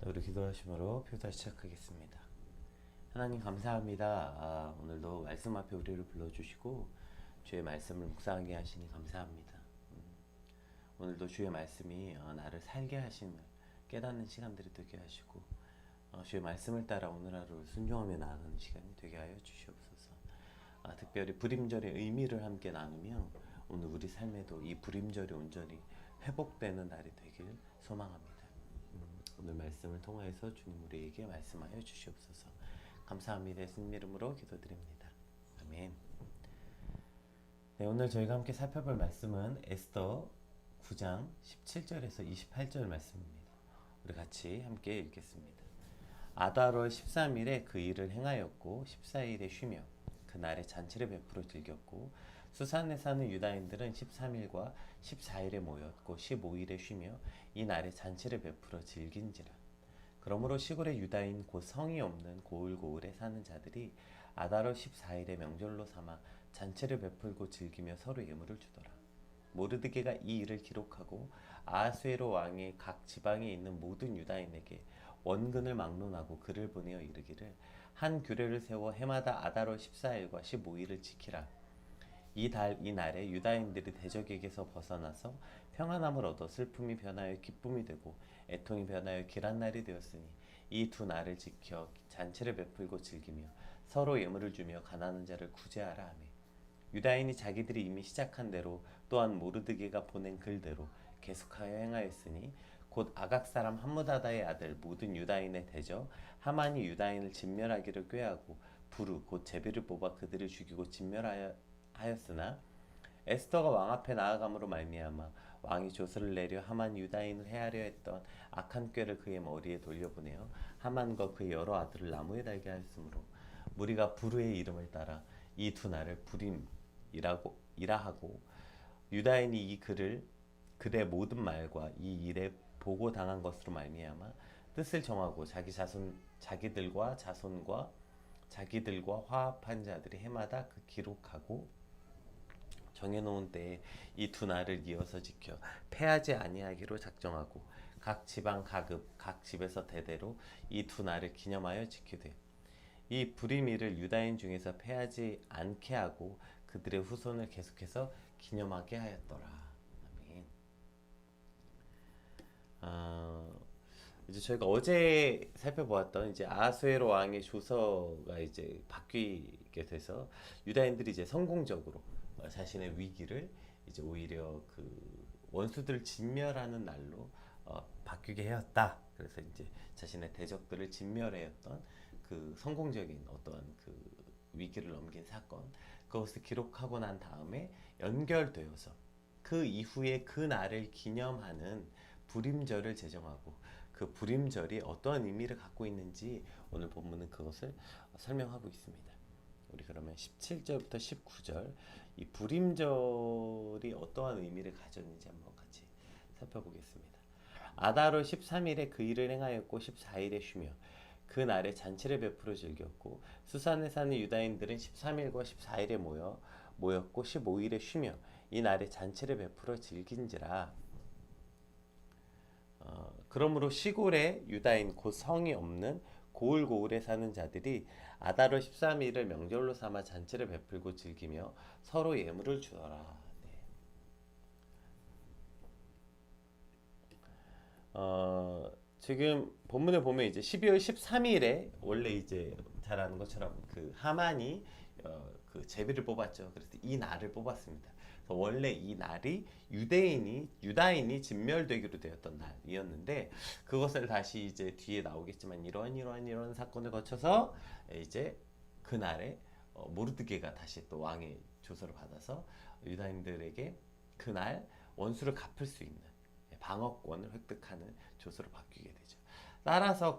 우리 기도하심으로 표다 시작하겠습니다. 하나님 감사합니다. 오늘도 말씀 앞에 우리를 불러주시고 주의 말씀을 묵상하게 하시니 감사합니다. 오늘도 주의 말씀이 나를 살게 하심을 깨닫는 시간들이 되게 하시고 주의 말씀을 따라 오늘 하루를 순종하며 나아가는 시간이 되게 하여 주시옵소서. 특별히 불임절의 의미를 함께 나누며 오늘 우리 삶에도 이 불임절이 온전히 회복되는 날이 되길 소망합니다. 오늘 말씀을 통하여서 주님 우리에게 말씀하여 주시옵소서. 감사합니다. 예수님 이름으로 기도드립니다. 아멘. 네, 오늘 저희가 함께 살펴볼 말씀은 에스더 9장 17절에서 28절 말씀입니다. 우리 같이 함께 읽겠습니다. 아달월 13일에 그 일을 행하였고 14일에 쉬며 그날에 잔치를 베풀어 즐겼고 수산에 사는 유다인들은 13일과 14일에 모였고 15일에 쉬며 이 날에 잔치를 베풀어 즐긴지라. 그러므로 시골의 유다인 곧 성이 없는 고을고을에 사는 자들이 아달월 14일에 명절로 삼아 잔치를 베풀고 즐기며 서로 예물을 주더라. 모르드게가 이 일을 기록하고 아하수에로 왕의 각 지방에 있는 모든 유다인에게 원근을 막론하고 글을 보내어 이르기를 한 규례를 세워 해마다 아달월 14일과 15일을 지키라. 이 날에 유다인들이 대적에게서 벗어나서 평안함을 얻어 슬픔이 변하여 기쁨이 되고 애통이 변하여 길한 날이 되었으니 이 두 날을 지켜 잔치를 베풀고 즐기며 서로 예물을 주며 가난한 자를 구제하라 하며 유다인이 자기들이 이미 시작한 대로 또한 모르드게가 보낸 글대로 계속하여 행하였으니 곧 아각 사람 함무다다의 아들 모든 유다인의 대적 하만이 유다인을 진멸하기를 꾀하고 부르 곧 제비를 뽑아 그들을 죽이고 진멸하였으나 에스더가 왕 앞에 나아감으로 말미암아 왕이 조서를 내려 하만 유다인을 해하려 했던 악한 꾀를 그의 머리에 돌려보내어 하만과 그의 여러 아들을 나무에 달게 하였으므로 무리가 부르의 이름을 따라 이 두 날을 불임이라 하고 유다인이 이 글의 모든 말과 이 일에 보고 당한 것으로 말미암아 뜻을 정하고 자기들과 자손과 자기들과 화합한 자들이 해마다 그 기록하고 정해놓은 때에 이 두 날을 이어서 지켜 패하지 아니하기로 작정하고 각 지방 각 집에서 대대로 이 두 날을 기념하여 지키되 이 불임일을 유다인 중에서 패하지 않게 하고 그들의 후손을 계속해서 기념하게 하였더라. 아멘. 이제 저희가 어제 살펴보았던 이제 아하수에로 왕의 조서가 이제 바뀌게 돼서 유다인들이 이제 성공적으로 자신의 위기를 이제 오히려 그 원수들을 진멸하는 날로 바뀌게 하였다. 그래서 이제 자신의 대적들을 진멸하였던 그 성공적인 어떠한 그 위기를 넘긴 사건, 그것을 기록하고 난 다음에 연결되어서 그 이후에 그 날을 기념하는 불임절을 제정하고 그 불임절이 어떠한 의미를 갖고 있는지 오늘 본문은 그것을 설명하고 있습니다. 우리 그러면 17절부터 19절 이 불임절이 어떠한 의미를 가졌는지 한번 같이 살펴보겠습니다. 아달월 13일에 그 일을 행하였고 14일에 쉬며 그 날에 잔치를 베풀어 즐겼고 수산에 사는 유다인들은 13일과 14일에 모였고 15일에 쉬며 이 날에 잔치를 베풀어 즐긴지라. 그러므로 시골의 유다인 곧 성이 없는 고을고을에 사는 자들이 아달월 13일을 명절로 삼아 잔치를 베풀고 즐기며 서로 예물을 주어라. 네. 지금 본문에 보면 이제 12월 13일에 원래 이제 잘 아는 것처럼 그 하만이 그 제비를 뽑았죠. 그래서 이 날을 뽑았습니다. 그래서 원래 이 날이 유다인이 진멸되기로 되었던 날이었는데 그것을 다시 이제 뒤에 나오겠지만 이런 사건을 거쳐서 이제 그 날에 모르드게가 다시 또 왕의 조서를 받아서 유다인들에게 그날 원수를 갚을 수 있는 방어권을 획득하는 조서로 바뀌게 되죠. 따라서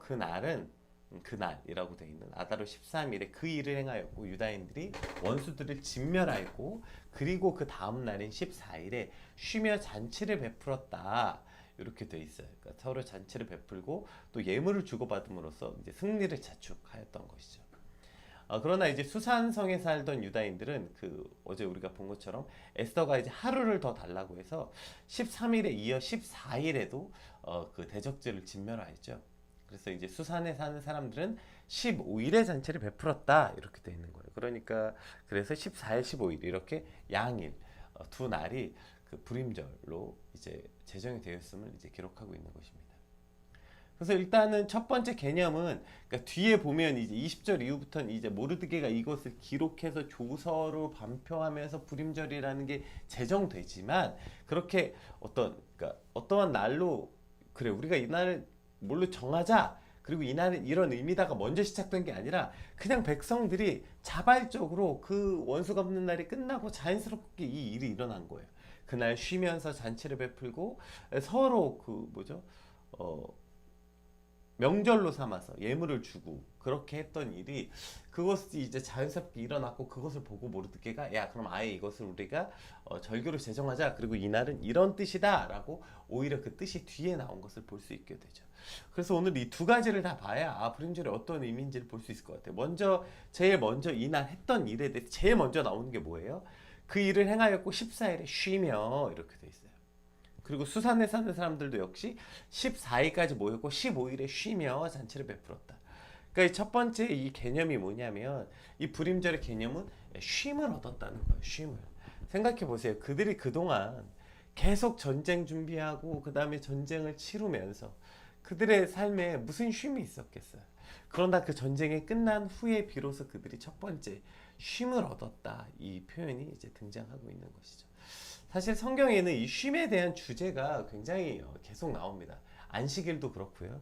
그날이라고 되어 있는 아달월 13일에 그 일을 행하였고 유다인들이 원수들을 진멸하였고 그리고 그 다음 날인 14일에 쉬며 잔치를 베풀었다. 이렇게 되어 있어요. 그러니까 서로 잔치를 베풀고 또 예물을 주고받음으로써 이제 승리를 자축하였던 것이죠. 그러나 이제 수산성에 살던 유다인들은 그 어제 우리가 본 것처럼 에스더가 이제 하루를 더 달라고 해서 13일에 이어 14일에도 그 대적들을 진멸하였죠. 그래서 이제 수산에 사는 사람들은 15일의 잔치를 베풀었다 이렇게 돼 있는 거예요. 그러니까 그래서 14일, 15일 이렇게 양일 두 날이 그 불임절로 이제 제정이 되었음을 이제 기록하고 있는 것입니다. 그래서 일단은 첫 번째 개념은 그러니까 뒤에 보면 이제 20절 이후부터는 이제 모르드게가 이것을 기록해서 조서로 반표하면서 불임절이라는 게 제정되지만 그렇게 그러니까 어떠한 날로 그래 우리가 이 날을 뭘로 정하자 그리고 이 날은 이런 의미다가 먼저 시작된 게 아니라 그냥 백성들이 자발적으로 그 원수 갚는 날이 끝나고 자연스럽게 이 일이 일어난 거예요. 그날 쉬면서 잔치를 베풀고 서로 그 뭐죠? 명절로 삼아서 예물을 주고 그렇게 했던 일이 그것이 이제 자연스럽게 일어났고 그것을 보고 모르드게가 야 그럼 아예 이것을 우리가 절교로 제정하자 그리고 이날은 이런 뜻이다 라고 오히려 그 뜻이 뒤에 나온 것을 볼 수 있게 되죠. 그래서 오늘 이 두 가지를 다 봐야 불임절이 어떤 의미인지를 볼 수 있을 것 같아요. 제일 먼저 이날 했던 일에 대해 제일 먼저 나오는 게 뭐예요? 그 일을 행하였고 14일에 쉬며 이렇게 돼 있어요. 그리고 수산에 사는 사람들도 역시 14일까지 모였고 15일에 쉬며 잔치를 베풀었다. 그러니까 첫 번째 이 개념이 뭐냐면 이 불임절의 개념은 쉼을 얻었다는 거예요. 쉼을. 생각해 보세요. 그들이 그동안 계속 전쟁 준비하고 그 다음에 전쟁을 치르면서 그들의 삶에 무슨 쉼이 있었겠어요. 그러나 그 전쟁이 끝난 후에 비로소 그들이 첫 번째 쉼을 얻었다. 이 표현이 이제 등장하고 있는 것이죠. 사실 성경에는 이 쉼에 대한 주제가 굉장히 계속 나옵니다. 안식일도 그렇고요.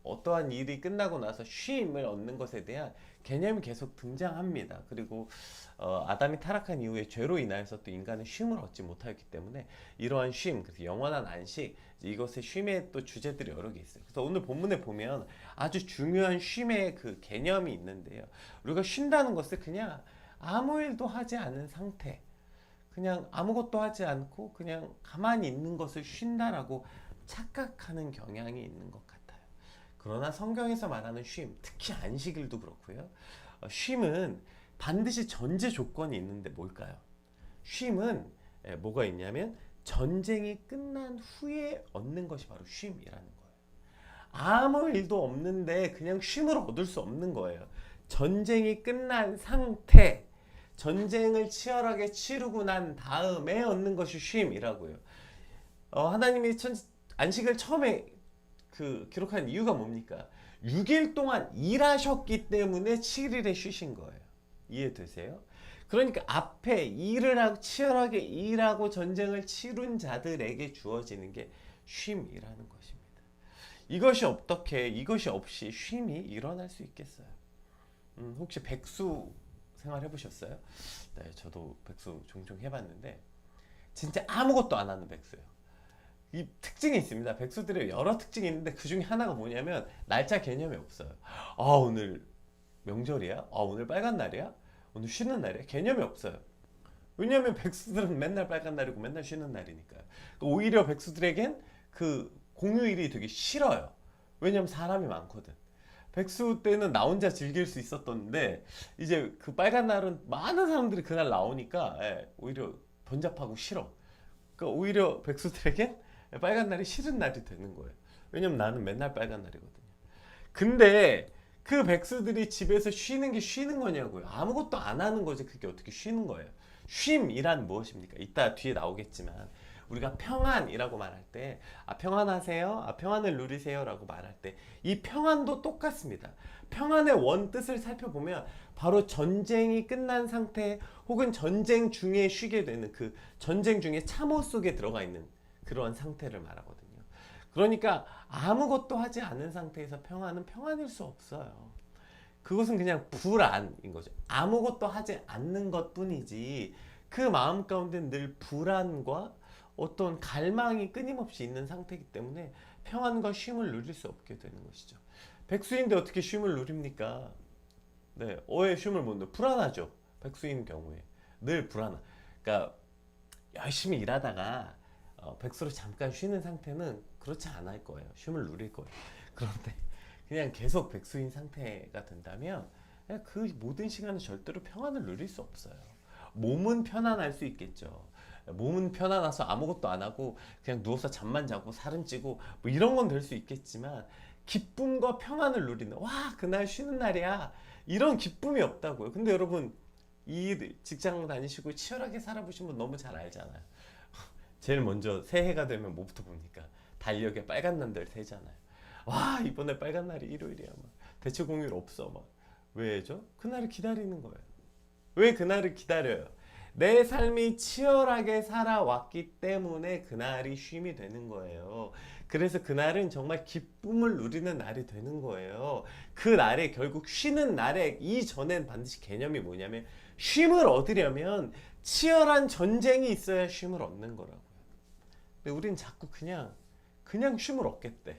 어떠한 일이 끝나고 나서 쉼을 얻는 것에 대한 개념이 계속 등장합니다. 그리고 아담이 타락한 이후에 죄로 인하여서 또 인간은 쉼을 얻지 못하였기 때문에 이러한 쉼, 그래서 영원한 안식, 이것의 쉼의 또 주제들이 여러 개 있어요. 그래서 오늘 본문에 보면 아주 중요한 쉼의 그 개념이 있는데요. 우리가 쉰다는 것을 그냥 아무 일도 하지 않은 상태, 그냥 아무것도 하지 않고 그냥 가만히 있는 것을 쉰다라고 착각하는 경향이 있는 것 같아요. 그러나 성경에서 말하는 쉼, 특히 안식일도 그렇고요. 쉼은 반드시 전제 조건이 있는데 뭘까요? 쉼은 뭐가 있냐면 전쟁이 끝난 후에 얻는 것이 바로 쉼이라는 거예요. 아무 일도 없는데 그냥 쉼을 얻을 수 없는 거예요. 전쟁이 끝난 상태, 전쟁을 치열하게 치르고 난 다음에 얻는 것이 쉼이라고요. 하나님이 안식을 처음에 기록한 이유가 뭡니까? 6일 동안 일하셨기 때문에 7일에 쉬신 거예요. 이해되세요? 그러니까 앞에 일을 하고 치열하게 일하고 전쟁을 치른 자들에게 주어지는 게 쉼이라는 것입니다. 이것이 없이 쉼이 일어날 수 있겠어요? 혹시 백수 생활 해보셨어요? 네, 저도 백수 종종 해봤는데 진짜 아무것도 안 하는 백수예요. 이 특징이 있습니다. 백수들의 여러 특징이 있는데 그 중에 하나가 뭐냐면 날짜 개념이 없어요. 오늘 명절이야? 오늘 빨간 날이야? 오늘 쉬는 날이야? 개념이 없어요. 왜냐하면 백수들은 맨날 빨간 날이고 맨날 쉬는 날이니까요. 오히려 백수들에겐 그 공휴일이 되게 싫어요. 왜냐하면 사람이 많거든. 백수 때는 나 혼자 즐길 수 있었던데 이제 그 빨간 날은 많은 사람들이 그날 나오니까 오히려 번잡하고 싫어. 그러니까 오히려 백수들에겐 빨간 날이 싫은 날이 되는 거예요. 왜냐면 나는 맨날 빨간 날이거든요. 근데 그 백수들이 집에서 쉬는 게 쉬는 거냐고요. 아무것도 안 하는 거지. 그게 어떻게 쉬는 거예요. 쉼이란 무엇입니까? 이따 뒤에 나오겠지만 우리가 평안이라고 말할 때 평안하세요? 평안을 누리세요? 라고 말할 때 이 평안도 똑같습니다. 평안의 원뜻을 살펴보면 바로 전쟁이 끝난 상태 혹은 전쟁 중에 쉬게 되는 그 전쟁 중에 참호 속에 들어가 있는 그러한 상태를 말하거든요. 그러니까 아무것도 하지 않은 상태에서 평안은 평안일 수 없어요. 그것은 그냥 불안인 거죠. 아무것도 하지 않는 것 뿐이지 그 마음 가운데 늘 불안과 어떤 갈망이 끊임없이 있는 상태이기 때문에 평안과 쉼을 누릴 수 없게 되는 것이죠. 백수인데 어떻게 쉼을 누립니까? 네, 왜 쉼을 못 누려? 불안하죠. 백수인 경우에 늘 불안하. 그러니까 열심히 일하다가 백수로 잠깐 쉬는 상태는 그렇지 않을 거예요. 쉼을 누릴 거예요. 그런데 그냥 계속 백수인 상태가 된다면 그 모든 시간은 절대로 평안을 누릴 수 없어요. 몸은 편안할 수 있겠죠. 몸은 편안해서 아무것도 안 하고 그냥 누워서 잠만 자고 살은 찌고 뭐 이런 건 될 수 있겠지만, 기쁨과 평안을 누리는, 와 그날 쉬는 날이야, 이런 기쁨이 없다고요. 근데 여러분, 이 직장 다니시고 치열하게 살아보신 분 너무 잘 알잖아요. 제일 먼저 새해가 되면 뭐부터 봅니까? 달력에 빨간 날들 세잖아요. 와 이번에 빨간 날이 일요일이야, 막 대체 공휴일 없어, 막 왜죠? 그날을 기다리는 거예요. 왜 그날을 기다려요? 내 삶이 치열하게 살아왔기 때문에 그날이 쉼이 되는 거예요. 그래서 그날은 정말 기쁨을 누리는 날이 되는 거예요. 그 날에, 결국 쉬는 날에 이전엔 반드시 개념이 뭐냐면, 쉼을 얻으려면 치열한 전쟁이 있어야 쉼을 얻는 거라고요. 근데 우린 자꾸 그냥 쉼을 얻겠대.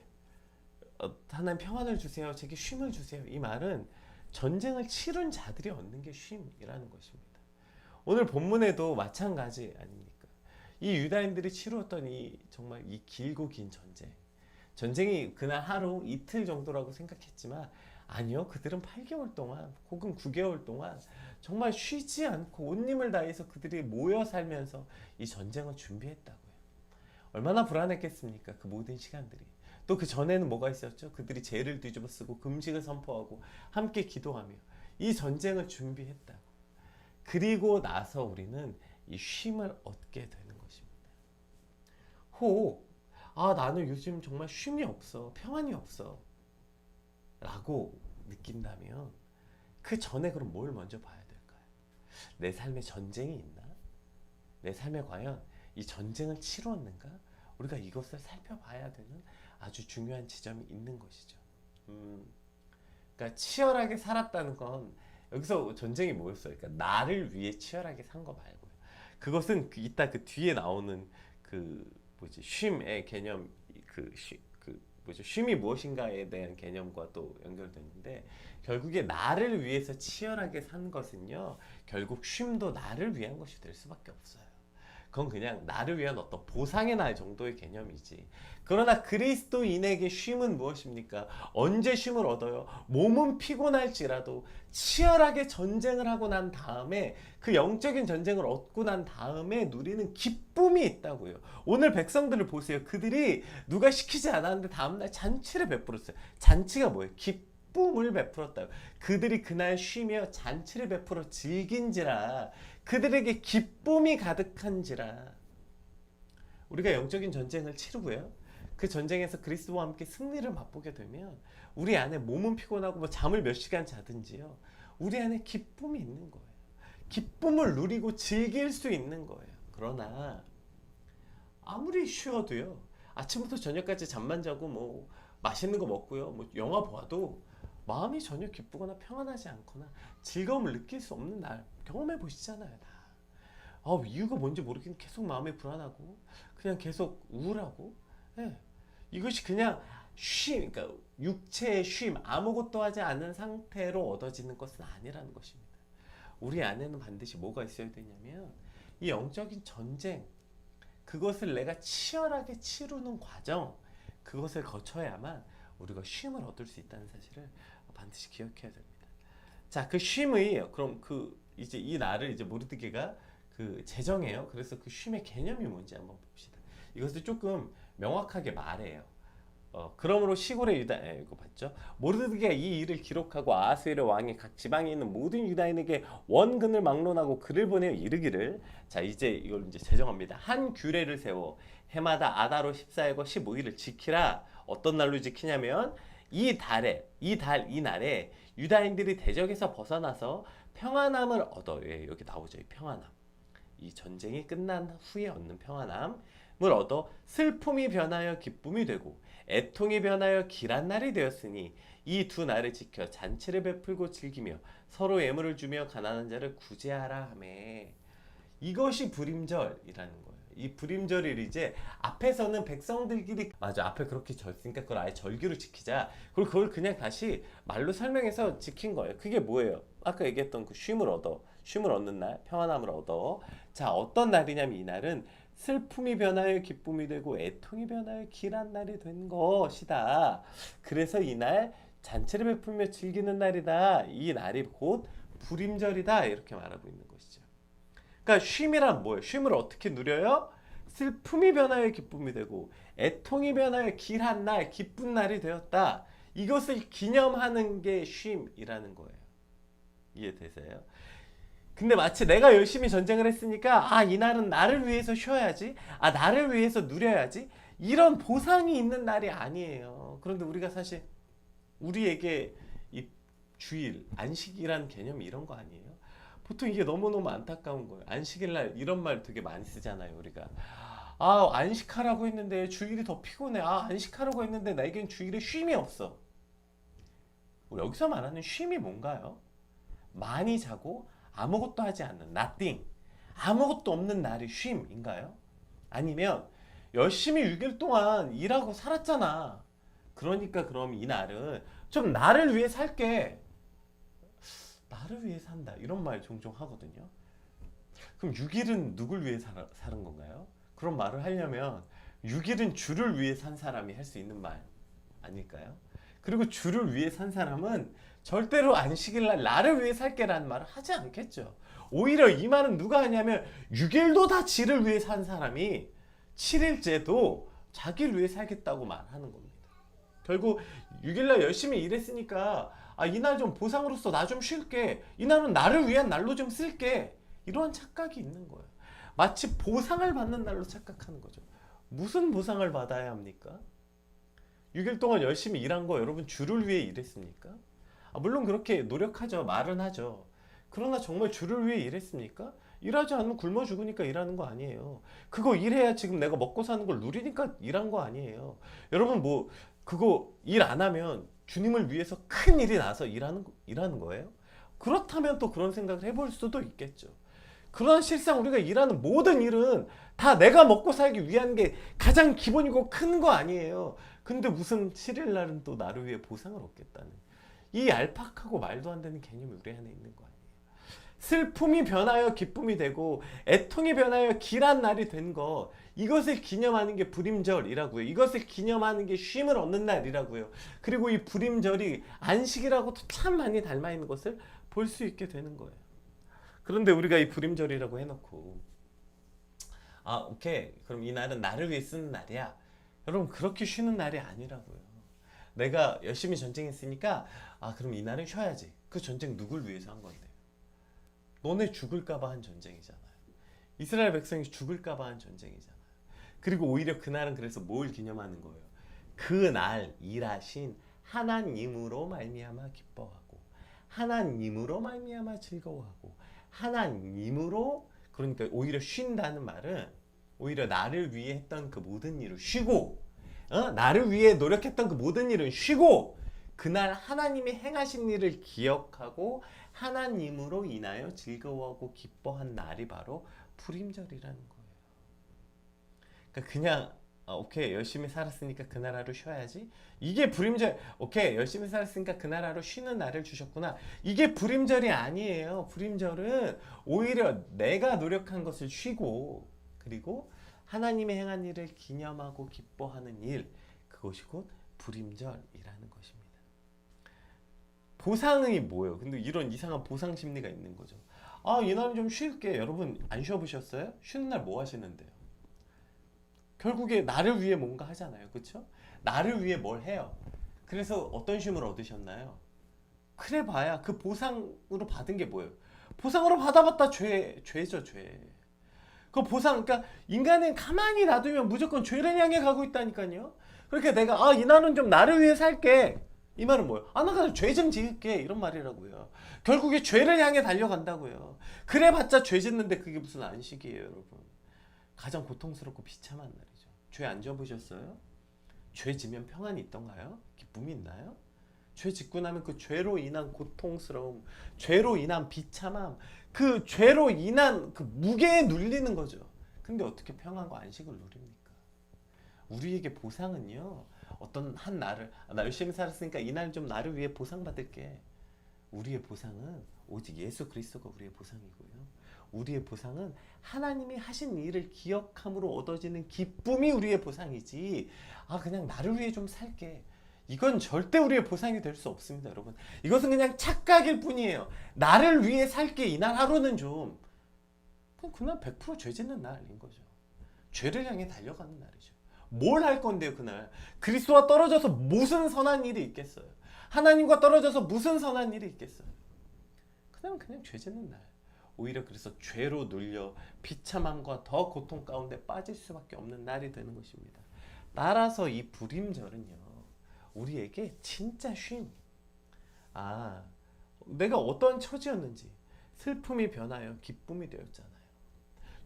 하나님 평안을 주세요, 제게 쉼을 주세요. 이 말은 전쟁을 치른 자들이 얻는 게 쉼이라는 것입니다. 오늘 본문에도 마찬가지 아닙니까? 이 유다인들이 치루었던 이 정말 이 길고 긴 전쟁이 그날 하루 이틀 정도라고 생각했지만, 아니요, 그들은 8개월 동안 혹은 9개월 동안 정말 쉬지 않고 온 힘을 다해서 그들이 모여 살면서 이 전쟁을 준비했다고요. 얼마나 불안했겠습니까? 그 모든 시간들이. 또 그 전에는 뭐가 있었죠? 그들이 죄를 뒤집어 쓰고 금식을 선포하고 함께 기도하며 이 전쟁을 준비했다고. 그리고 나서 우리는 이 쉼을 얻게 되는 것입니다. 혹 나는 요즘 정말 쉼이 없어, 평안이 없어 라고 느낀다면, 그 전에 그럼 뭘 먼저 봐야 될까요? 내 삶에 전쟁이 있나? 내 삶에 과연 이 전쟁을 치루었는가? 우리가 이것을 살펴봐야 되는 아주 중요한 지점이 있는 것이죠. 그러니까 치열하게 살았다는 건, 여기서 전쟁이 뭐였어요? 그러니까 나를 위해 치열하게 산 거 말고요. 그것은 이따 그 뒤에 나오는 그 쉼의 개념, 쉼이 무엇인가에 대한 개념과 또 연결되는데, 결국에 나를 위해서 치열하게 산 것은요, 결국 쉼도 나를 위한 것이 될 수밖에 없어요. 그건 그냥 나를 위한 어떤 보상의 날 정도의 개념이지. 그러나 그리스도인에게 쉼은 무엇입니까? 언제 쉼을 얻어요? 몸은 피곤할지라도 치열하게 전쟁을 하고 난 다음에, 그 영적인 전쟁을 얻고 난 다음에 누리는 기쁨이 있다고요. 오늘 백성들을 보세요. 그들이 누가 시키지 않았는데 다음날 잔치를 베풀었어요. 잔치가 뭐예요? 기쁨을 베풀었다고. 그들이 그날 쉬며 잔치를 베풀어 즐긴지라, 그들에게 기쁨이 가득한지라. 우리가 영적인 전쟁을 치르고요, 그 전쟁에서 그리스도와 함께 승리를 맛보게 되면, 우리 안에 몸은 피곤하고 뭐 잠을 몇 시간 자든지요, 우리 안에 기쁨이 있는 거예요. 기쁨을 누리고 즐길 수 있는 거예요. 그러나 아무리 쉬어도요, 아침부터 저녁까지 잠만 자고 뭐 맛있는 거 먹고요, 뭐 영화 봐도 마음이 전혀 기쁘거나 평안하지 않거나 즐거움을 느낄 수 없는 날 경험해 보시잖아요, 다. 이유가 뭔지 모르겠는데 계속 마음이 불안하고 그냥 계속 우울하고, 네. 이것이 그냥 그러니까 육체의 쉼, 아무것도 하지 않은 상태로 얻어지는 것은 아니라는 것입니다. 우리 안에는 반드시 뭐가 있어야 되냐면, 이 영적인 전쟁, 그것을 내가 치열하게 치르는 과정, 그것을 거쳐야만 우리가 쉼을 얻을 수 있다는 사실을 반드시 기억해야 됩니다. 자, 그 쉼의, 그럼 이제 이 날을 이제 모르드게가 제정해요. 그래서 그 쉼의 개념이 뭔지 한번 봅시다. 이것을 조금 명확하게 말해요. 그러므로 시골의 유다, 이거 봤죠? 모르드게가 이 일을 기록하고 아하스웨로 왕이 각 지방에 있는 모든 유다인에게 원근을 막론하고 글을 보내어 이르기를, 자 이제 이걸 이제 제정합니다. 한 규례를 세워 해마다 아다로 14일과 15일을 지키라. 어떤 날로 지키냐면, 이 날에 유다인들이 대적에서 벗어나서 평안함을 얻어. 여기 나오죠, 이 평안함. 이 전쟁이 끝난 후에 얻는 평안함을 얻어 슬픔이 변하여 기쁨이 되고 애통이 변하여 길한 날이 되었으니, 이 두 날을 지켜 잔치를 베풀고 즐기며 서로 예물을 주며 가난한 자를 구제하라 하매. 이것이 불임절이라는 거예요. 이 불임절을 이제 앞에서는 백성들끼리, 맞아, 앞에 그렇게 졌으니까 그걸 아예 절기로 지키자, 그리고 그걸 그냥 다시 말로 설명해서 지킨 거예요. 그게 뭐예요? 아까 얘기했던 그 쉼을 얻는 날, 평안함을 얻어. 자, 어떤 날이냐면, 이 날은 슬픔이 변하여 기쁨이 되고 애통이 변하여 길한 날이 된 것이다. 그래서 이 날 잔치를 베풀며 즐기는 날이다. 이 날이 곧 불임절이다. 이렇게 말하고 있는 것이죠. 그러니까 쉼이란 뭐예요? 쉼을 어떻게 누려요? 슬픔이 변하여 기쁨이 되고 애통이 변하여 길한 날 기쁜 날이 되었다. 이것을 기념하는 게 쉼이라는 거예요. 이해되세요? 근데 마치 내가 열심히 전쟁을 했으니까 이 날은 나를 위해서 쉬어야지. 나를 위해서 누려야지. 이런 보상이 있는 날이 아니에요. 그런데 우리가 사실 우리에게 이 주일, 안식이라는 개념이 이런 거 아니에요? 보통 이게 너무너무 안타까운 거예요. 안식일 날 이런 말 되게 많이 쓰잖아요, 우리가. 안식하라고 했는데 주일이 더 피곤해. 안식하라고 했는데 나에겐 주일에 쉼이 없어. 우리 여기서 말하는 쉼이 뭔가요? 많이 자고 아무것도 하지 않는 nothing, 아무것도 없는 날이 쉼인가요? 아니면 열심히 6일 동안 일하고 살았잖아. 그러니까 그럼 이 날은 좀 나를 위해 살게. 나를 위해 산다. 이런 말 종종 하거든요. 그럼 6일은 누굴 위해 사는 건가요? 그런 말을 하려면 6일은 주를 위해 산 사람이 할 수 있는 말 아닐까요? 그리고 주를 위해 산 사람은 절대로 안식일 날 나를 위해 살게라는 말을 하지 않겠죠. 오히려 이 말은 누가 하냐면 6일도 다 지를 위해 산 사람이 7일째도 자기를 위해 살겠다고 말하는 겁니다. 결국 6일날 열심히 일했으니까 이날 좀 보상으로서 나 좀 쉴게. 이날은 나를 위한 날로 좀 쓸게. 이러한 착각이 있는 거예요. 마치 보상을 받는 날로 착각하는 거죠. 무슨 보상을 받아야 합니까? 6일 동안 열심히 일한 거 여러분 주를 위해 일했습니까? 물론 그렇게 노력하죠. 말은 하죠. 그러나 정말 주를 위해 일했습니까? 일하지 않으면 굶어 죽으니까 일하는 거 아니에요. 그거 일해야 지금 내가 먹고 사는 걸 누리니까 일한 거 아니에요. 여러분 그거 일 안 하면 주님을 위해서 큰 일이 나서 일하는 거예요? 그렇다면 또 그런 생각을 해볼 수도 있겠죠. 그러나 실상 우리가 일하는 모든 일은 다 내가 먹고 살기 위한 게 가장 기본이고 큰 거 아니에요. 근데 무슨 7일 날은 또 나를 위해 보상을 얻겠다는 이 얄팍하고 말도 안 되는 개념이 우리 안에 있는 거 아니에요. 슬픔이 변하여 기쁨이 되고 애통이 변하여 길한 날이 된 거, 이것을 기념하는 게 불임절이라고요. 이것을 기념하는 게 쉼을 얻는 날이라고요. 그리고 이 불임절이 안식이라고도 참 많이 닮아 있는 것을 볼 수 있게 되는 거예요. 그런데 우리가 이 불임절이라고 해놓고 오케이, 그럼 이 날은 나를 위해 쓰는 날이야. 여러분, 그렇게 쉬는 날이 아니라고요. 내가 열심히 전쟁했으니까 그럼 이 날은 쉬어야지. 그 전쟁 누굴 위해서 한 건데? 너네 죽을까봐 한 전쟁이잖아요. 이스라엘 백성이 죽을까봐 한 전쟁이잖아요. 그리고 오히려 그날은 그래서 뭘 기념하는 거예요? 그날 일하신 하나님으로 말미암아 기뻐하고, 하나님으로 말미암아 즐거워하고, 하나님으로, 그러니까 오히려 쉰다는 말은 오히려 나를 위해 했던 그 모든 일을 쉬고, 나를 위해 노력했던 그 모든 일은 쉬고, 그날 하나님이 행하신 일을 기억하고 하나님으로 인하여 즐거워하고 기뻐한 날이 바로 불임절이라는 거예요. 그러니까 그냥 오케이, 열심히 살았으니까 그날 하루 쉬어야지. 이게 불임절. 오케이, 열심히 살았으니까 그날 하루 쉬는 날을 주셨구나. 이게 불임절이 아니에요. 불임절은 오히려 내가 노력한 것을 쉬고, 그리고 하나님의 행한 일을 기념하고 기뻐하는 일, 그것이 곧 불임절이라는 것입니다. 보상이 뭐예요? 근데 이런 이상한 보상 심리가 있는 거죠. 이날은 좀 쉴게. 여러분, 안 쉬어보셨어요? 쉬는 날 뭐 하시는데요? 결국에 나를 위해 뭔가 하잖아요. 그렇죠? 나를 위해 뭘 해요. 그래서 어떤 쉼을 얻으셨나요? 그래 봐야 그 보상으로 받은 게 뭐예요? 보상으로 받아봤다 죄죠, 죄. 그 보상, 그러니까 인간은 가만히 놔두면 무조건 죄를 향해 가고 있다니까요. 그러니까 내가 이날은 좀 나를 위해 살게. 이 말은 뭐예요? 나 그냥 죄 좀 지을게. 이런 말이라고요. 결국에 죄를 향해 달려간다고요. 그래봤자 죄 짓는데 그게 무슨 안식이에요, 여러분. 가장 고통스럽고 비참한 날이죠. 죄 안 져보셨어요? 죄 지면 평안이 있던가요? 기쁨이 있나요? 죄 짓고 나면 그 죄로 인한 고통스러움, 죄로 인한 비참함, 그 죄로 인한 그 무게에 눌리는 거죠. 근데 어떻게 평안과 안식을 누립니까? 우리에게 보상은요, 어떤 한 날을 나 열심히 살았으니까 이날 좀 나를 위해 보상받을게. 우리의 보상은 오직 예수 그리스도가 우리의 보상이고요. 우리의 보상은 하나님이 하신 일을 기억함으로 얻어지는 기쁨이 우리의 보상이지, 그냥 나를 위해 좀 살게, 이건 절대 우리의 보상이 될 수 없습니다, 여러분. 이것은 그냥 착각일 뿐이에요. 나를 위해 살게, 이날 하루는 좀 그날 100% 죄 짓는 날인 거죠. 죄를 향해 달려가는 날이죠. 뭘 할 건데요, 그날? 그리스도와 떨어져서 무슨 선한 일이 있겠어요? 하나님과 떨어져서 무슨 선한 일이 있겠어요? 그날은 그냥 죄 짓는 날. 오히려 그래서 죄로 눌려 비참함과 더 고통 가운데 빠질 수밖에 없는 날이 되는 것입니다. 따라서 이 불임절은요, 우리에게 진짜 쉼. 내가 어떤 처지였는지 슬픔이 변하여 기쁨이 되었잖아요.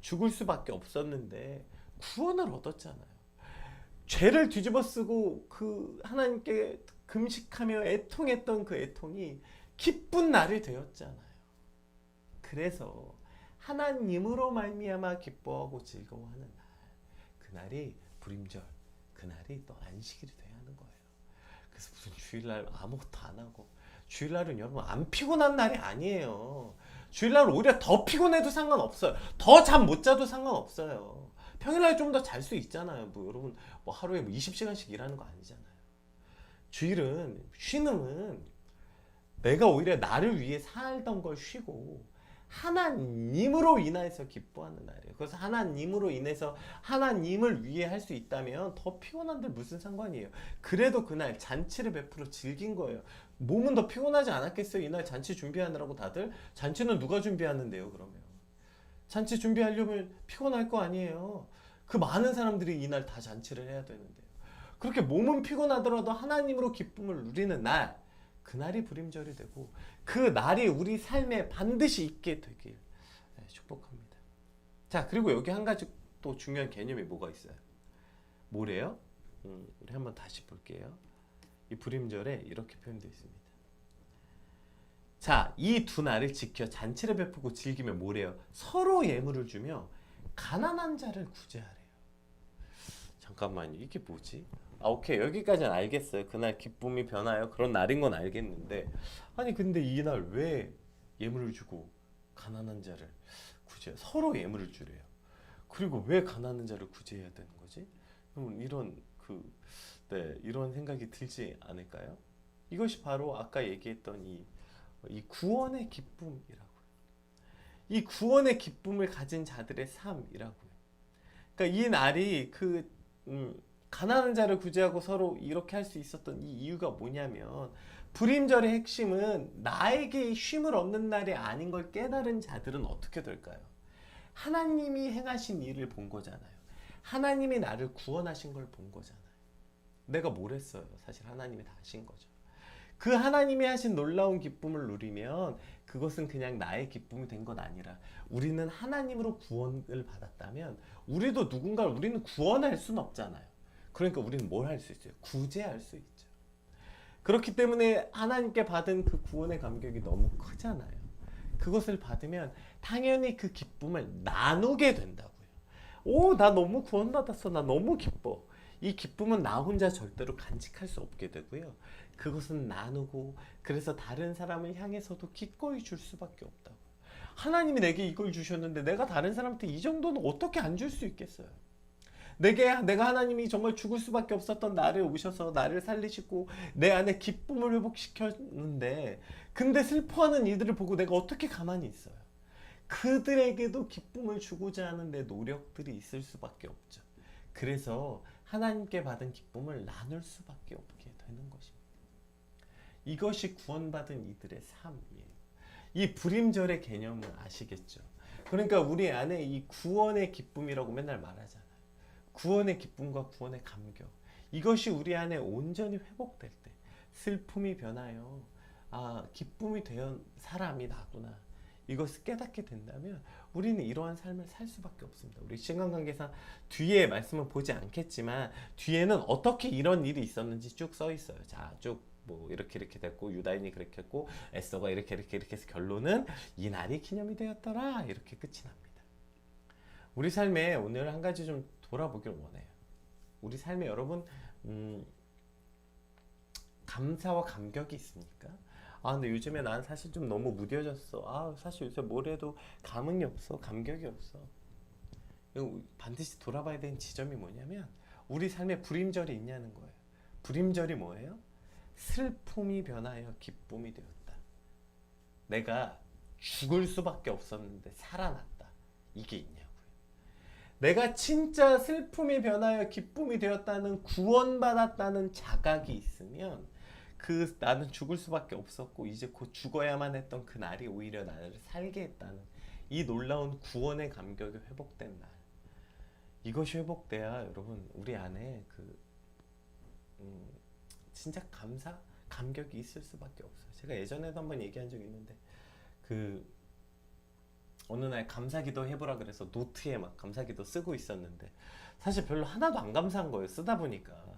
죽을 수밖에 없었는데 구원을 얻었잖아요. 죄를 뒤집어 쓰고 그 하나님께 금식하며 애통했던 그 애통이 기쁜 날이 되었잖아요. 그래서 하나님으로 말미암아 기뻐하고 즐거워하는 날, 그날이 불임절, 그날이 또 안식일이 돼야 하는 거예요. 그래서 무슨 주일날 아무것도 안 하고, 주일날은 여러분 안 피곤한 날이 아니에요. 주일날은 오히려 더 피곤해도 상관없어요. 더 잠 못 자도 상관없어요. 평일날 좀 더 잘 수 있잖아요. 뭐 여러분 뭐 하루에 20시간씩 일하는 거 아니잖아요. 주일은 쉬는, 내가 오히려 나를 위해 살던 걸 쉬고 하나님으로 인해서 기뻐하는 날이에요. 그래서 하나님으로 인해서 하나님을 위해 할 수 있다면 더 피곤한들 무슨 상관이에요. 그래도 그날 잔치를 베풀어 즐긴 거예요. 몸은 더 피곤하지 않았겠어요? 이날 잔치 준비하느라고 다들? 잔치는 누가 준비하는데요, 그러면? 잔치 준비하려면 피곤할 거 아니에요. 그 많은 사람들이 이날 다 잔치를 해야 되는데요. 그렇게 몸은 피곤하더라도 하나님으로 기쁨을 누리는 날, 그날이 불임절이 되고 그 날이 우리 삶에 반드시 있게 되길 축복합니다. 자, 그리고 여기 한 가지 또 중요한 개념이 뭐가 있어요? 뭐래요? 우리 한번 다시 볼게요. 이 불임절에 이렇게 표현되어 있습니다. 자, 이 두 날을 지켜 잔치를 베푸고 즐기면 뭐래요? 서로 예물을 주며 가난한 자를 구제하래요. 잠깐만요, 이게 뭐지? 오케이, 여기까지는 알겠어요. 그날 기쁨이 변하여 그런 날인 건 알겠는데, 아니 근데 이날 왜 예물을 주고 가난한 자를 구제, 서로 예물을 주래요. 그리고 왜 가난한 자를 구제해야 되는 거지? 이런 이런 생각이 들지 않을까요? 이것이 바로 아까 얘기했던 이 구원의 기쁨이라고요. 이 구원의 기쁨을 가진 자들의 삶이라고요. 그러니까 이 날이 가난한 자를 구제하고 서로 이렇게 할 수 있었던 이 이유가 뭐냐면, 불임절의 핵심은 나에게 쉼을 얻는 날이 아닌 걸 깨달은 자들은 어떻게 될까요? 하나님이 행하신 일을 본 거잖아요. 하나님이 나를 구원하신 걸 본 거잖아요. 내가 뭘 했어요? 사실 하나님이 다 하신 거죠. 그 하나님이 하신 놀라운 기쁨을 누리면 그것은 그냥 나의 기쁨이 된 건 아니라, 우리는 하나님으로 구원을 받았다면 우리도 우리는 구원할 수는 없잖아요. 그러니까 우리는 뭘 할 수 있어요? 구제할 수 있죠. 그렇기 때문에 하나님께 받은 그 구원의 감격이 너무 크잖아요. 그것을 받으면 당연히 그 기쁨을 나누게 된다고요. 나 너무 구원받았어. 나 너무 기뻐. 이 기쁨은 나 혼자 절대로 간직할 수 없게 되고요. 그것은 나누고, 그래서 다른 사람을 향해서도 기꺼이 줄 수밖에 없다고. 하나님이 내게 이걸 주셨는데 내가 다른 사람한테 이 정도는 어떻게 안 줄 수 있겠어요? 내가 하나님이 정말 죽을 수밖에 없었던 나를 오셔서 나를 살리시고 내 안에 기쁨을 회복시켰는데, 근데 슬퍼하는 이들을 보고 내가 어떻게 가만히 있어요? 그들에게도 기쁨을 주고자 하는 내 노력들이 있을 수밖에 없죠. 그래서 하나님께 받은 기쁨을 나눌 수밖에 없게 되는 것입니다. 이것이 구원받은 이들의 삶이에요. 이 불임절의 개념을 아시겠죠? 그러니까 우리 안에 이 구원의 기쁨이라고 맨날 말하잖아요. 구원의 기쁨과 구원의 감격, 이것이 우리 안에 온전히 회복될 때 슬픔이 변하여 기쁨이 되어 사람이 나구나, 이것을 깨닫게 된다면 우리는 이러한 삶을 살 수밖에 없습니다. 우리 신강관계상 뒤에 말씀은 보지 않겠지만 뒤에는 어떻게 이런 일이 있었는지 쭉 써 있어요. 자, 쭉 뭐 이렇게 됐고, 유다인이 그렇게 했고, 에스더가 이렇게 해서 결론은 이 날이 기념이 되었더라, 이렇게 끝이 납니다. 우리 삶에 오늘 한 가지 좀 돌아보길 원해요. 우리 삶에 여러분 감사와 감격이 있습니까? 근데 요즘에 난 사실 좀 너무 무뎌졌어. 사실 요새 뭘 해도 감흥이 없어. 감격이 없어. 반드시 돌아봐야 되는 지점이 뭐냐면, 우리 삶에 불임절이 있냐는 거예요. 불임절이 뭐예요? 슬픔이 변하여 기쁨이 되었다. 내가 죽을 수밖에 없었는데 살아났다. 이게 있냐고요. 내가 진짜 슬픔이 변하여 기쁨이 되었다는, 구원받았다는 자각이 있으면 그 나는 죽을 수밖에 없었고 이제 곧 죽어야만 했던 그 날이 오히려 나를 살게 했다는 이 놀라운 구원의 감격이 회복된 날, 이것이 회복돼야 여러분 우리 안에 진짜 감격이 있을 수밖에 없어요. 제가 예전에도 한번 얘기한 적이 있는데 어느 날 감사기도 해보라 그래서 노트에 막 감사기도 쓰고 있었는데 사실 별로 하나도 안 감사한 거예요, 쓰다 보니까.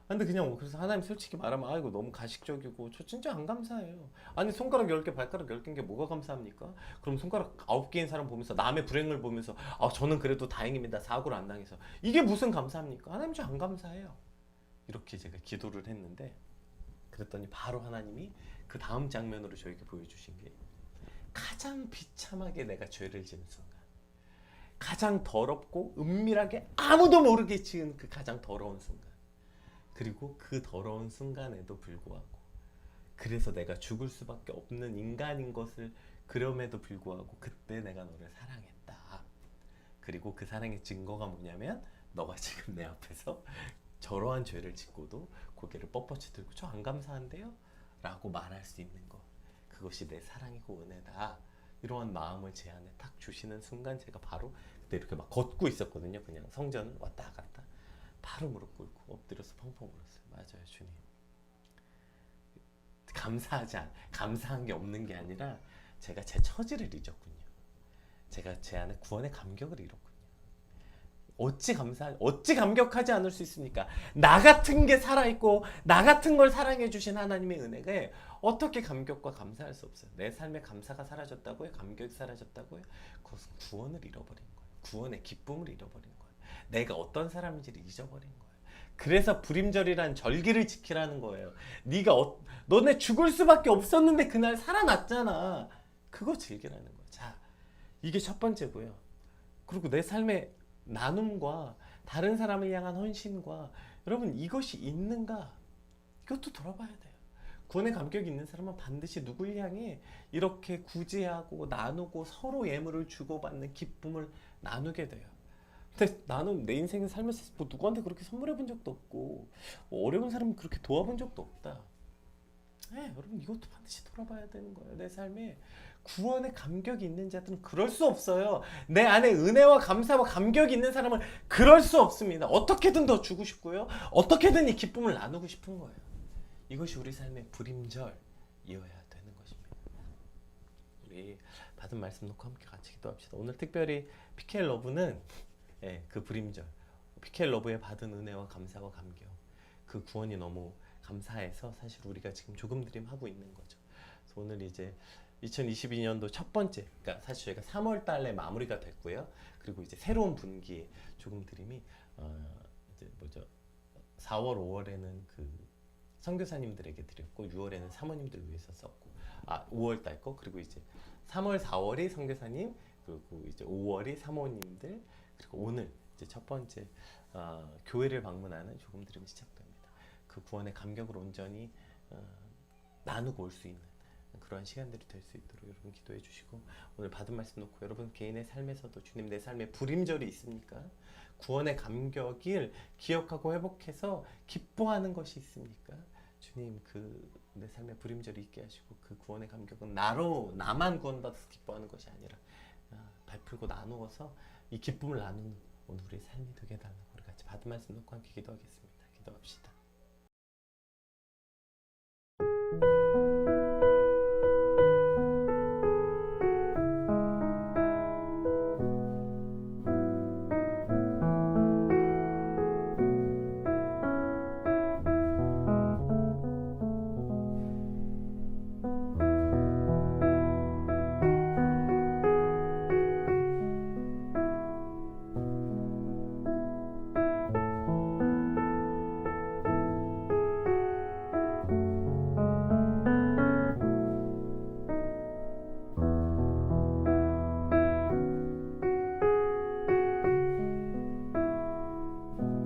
근데 그냥 그래서 하나님 솔직히 말하면 아이고 너무 가식적이고 저 진짜 안 감사해요. 아니 손가락 10개 발가락 10개인 게 뭐가 감사합니까? 그럼 손가락 9개인 사람 보면서 남의 불행을 보면서 저는 그래도 다행입니다, 사고를 안 당해서, 이게 무슨 감사합니까? 하나님 저 안 감사해요. 이렇게 제가 기도를 했는데 그랬더니 바로 하나님이 그 다음 장면으로 저에게 보여주신 게, 가장 비참하게 내가 죄를 지은 순간, 가장 더럽고 은밀하게 아무도 모르게 지은 그 가장 더러운 순간, 그리고 그 더러운 순간에도 불구하고, 그래서 내가 죽을 수밖에 없는 인간인 것을 그럼에도 불구하고 그때 내가 너를 사랑했다. 그리고 그 사랑의 증거가 뭐냐면 너가 지금 내 앞에서 저러한 죄를 짓고도 고개를 뻣뻣이 들고 저 안 감사한데요? 라고 말할 수 있는 것, 그것이 내 사랑이고 은혜다. 이러한 마음을 제 안에 탁 주시는 순간 제가 바로 그때 이렇게 막 걷고 있었거든요. 그냥 성전을 왔다 갔다. 바로 무릎 꿇고 엎드려서 펑펑 울었어요. 맞아요, 주님. 감사한 게 없는 게 아니라 제가 제 처지를 잊었군요. 제가 제 안에 구원의 감격을 잃었군요. 어찌 감격하지 않을 수 있습니까? 나 같은 게 살아있고 나 같은 걸 사랑해 주신 하나님의 은혜가 어떻게 감격과 감사할 수 없어요. 내 삶에 감사가 사라졌다고요? 감격이 사라졌다고요? 그것은 구원을 잃어버린 거예요. 구원의 기쁨을 잃어버린 거예요. 내가 어떤 사람인지를 잊어버린 거예요. 그래서 불임절이란 절기를 지키라는 거예요. 너네 죽을 수밖에 없었는데 그날 살아났잖아. 그거 즐기라는 거예요. 자, 이게 첫 번째고요. 그리고 내 삶의 나눔과 다른 사람을 향한 헌신과, 여러분 이것이 있는가? 이것도 돌아봐야 돼요. 구원의 감격이 있는 사람은 반드시 누굴 향해 이렇게 구제하고 나누고 서로 예물을 주고받는 기쁨을 나누게 돼요. 근데 나는 내 인생을 살면서 뭐 누구한테 그렇게 선물해 본 적도 없고 어려운 사람을 그렇게 도와본 적도 없다. 네, 여러분 이것도 반드시 돌아봐야 되는 거예요. 내 삶에 구원의 감격이 있는 자들은 그럴 수 없어요. 내 안에 은혜와 감사와 감격이 있는 사람은 그럴 수 없습니다. 어떻게든 더 주고 싶고요, 어떻게든 이 기쁨을 나누고 싶은 거예요. 이것이 우리 삶의 불임절이어야 되는 것입니다. 우리 받은 말씀 놓고 함께 같이 기도합시다. 오늘 특별히 PK 러브는 그 불임절, PK 러브에 받은 은혜와 감사와 감격, 그 구원이 너무 감사해서 사실 우리가 지금 조금 드림 하고 있는 거죠. 그래서 오늘 이제 2022년도 첫 번째, 그러니까 사실 저희가 3월 달에 마무리가 됐고요. 그리고 이제 새로운 분기에 조금 드림이 이제 4월, 5월에는 그 선교사님들에게 드렸고 6월에는 사모님들 위해서 썼고 5월 달 거, 그리고 이제 3월, 4월이 선교사님, 그리고 이제 5월이 사모님들, 그리고 오늘 이제 첫 번째 교회를 방문하는 조금 드림이 시작됩니다. 그 구원의 감격을 온전히 나누고 올 수 있는 그러한 시간들이 될 수 있도록 여러분 기도해 주시고, 오늘 받은 말씀 놓고 여러분 개인의 삶에서도 주님 내 삶에 불임절이 있습니까? 구원의 감격을 기억하고 회복해서 기뻐하는 것이 있습니까? 주님 내 삶에 불임절이 있게 하시고 그 구원의 감격은 나만 구원받아서 기뻐하는 것이 아니라 베풀고 나누어서 이 기쁨을 나누는 오늘 우리의 삶이 되게 해달라고 우리 같이 받은 말씀 놓고 함께 기도하겠습니다. 기도합시다.